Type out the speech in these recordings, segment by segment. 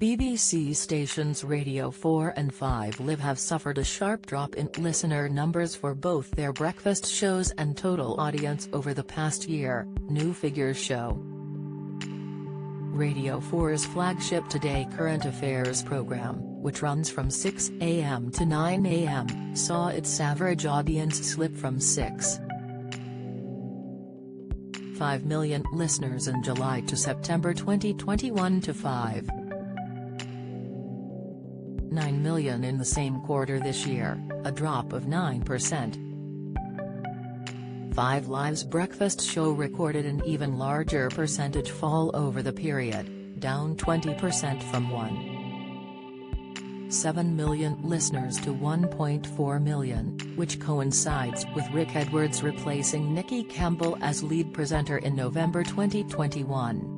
BBC stations Radio 4 and 5 Live have suffered a sharp drop in listener numbers for both their breakfast shows and total audience over the past year, new figures show. Radio 4's flagship Today Current Affairs program, which runs from 6 a.m. to 9 a.m., saw its average audience slip from 6.5 million listeners in July to September 2021 to 5.9 million in the same quarter this year, a drop of 9%. 5 Live's breakfast show recorded an even larger percentage fall over the period, down 20% from 1.7 million listeners to 1.4 million, which coincides with Rick Edwards replacing Nikki Campbell as lead presenter in November 2021.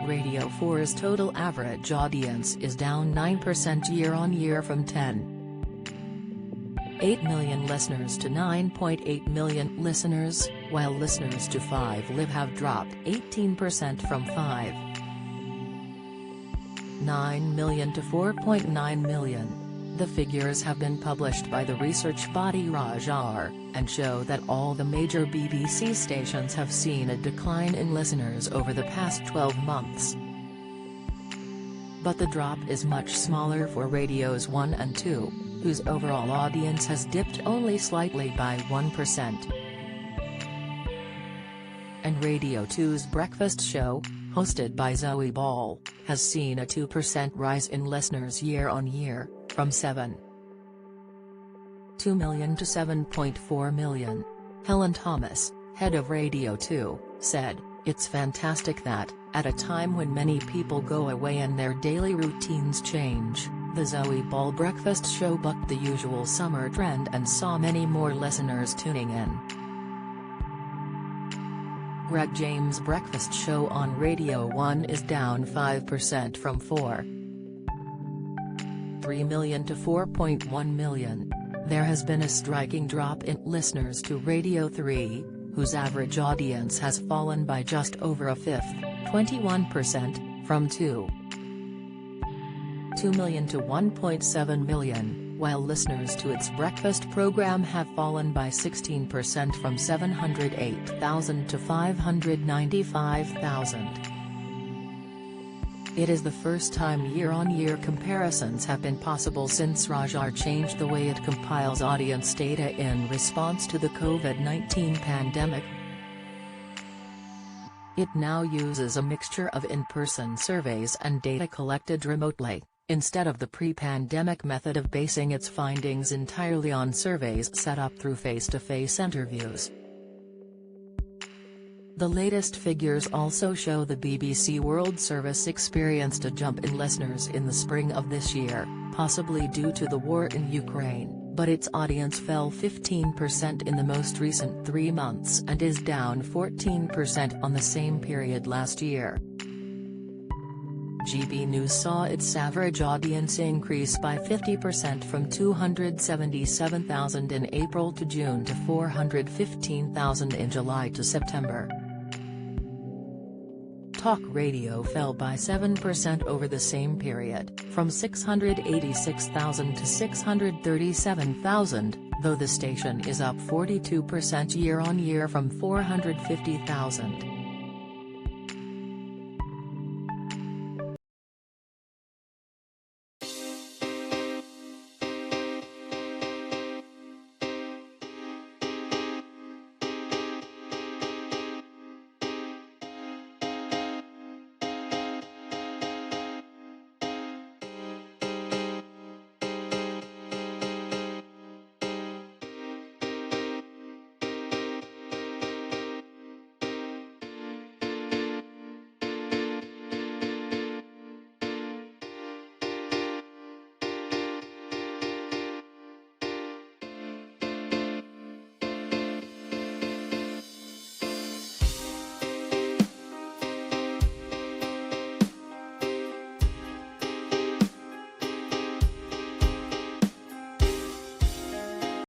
Radio 4's total average audience is down 9% year-on-year from 10.8 million listeners to 9.8 million listeners, while listeners to 5 Live have dropped 18% from 5.9 million to 4.9 million. The figures have been published by the research body Rajar, and show that all the major BBC stations have seen a decline in listeners over the past 12 months. But the drop is much smaller for Radios 1 and 2, whose overall audience has dipped only slightly by 1%. And Radio 2's breakfast show, hosted by Zoe Ball, has seen a 2% rise in listeners year-on-year, from 7.2 million to 7.4 million. Helen Thomas, head of Radio 2, said, "It's fantastic that, at a time when many people go away and their daily routines change, the Zoe Ball breakfast show bucked the usual summer trend and saw many more listeners tuning in." Greg James' breakfast show on Radio 1 is down 5% from 4.3 million to 4.1 million. There has been a striking drop in listeners to Radio 3, whose average audience has fallen by just over a fifth, 21%, from 2.2 million to 1.7 million, while listeners to its breakfast program have fallen by 16% from 708,000 to 595,000. It is the first time year-on-year comparisons have been possible since Rajar changed the way it compiles audience data in response to the COVID-19 pandemic. It now uses a mixture of in-person surveys and data collected remotely, instead of the pre-pandemic method of basing its findings entirely on surveys set up through face-to-face interviews. The latest figures also show the BBC World Service experienced a jump in listeners in the spring of this year, possibly due to the war in Ukraine, but its audience fell 15% in the most recent 3 months and is down 14% on the same period last year. GB News saw its average audience increase by 50% from 277,000 in April to June to 415,000 in July to September. Talk radio fell by 7% over the same period, from 686,000 to 637,000, though the station is up 42% year-on-year from 450,000.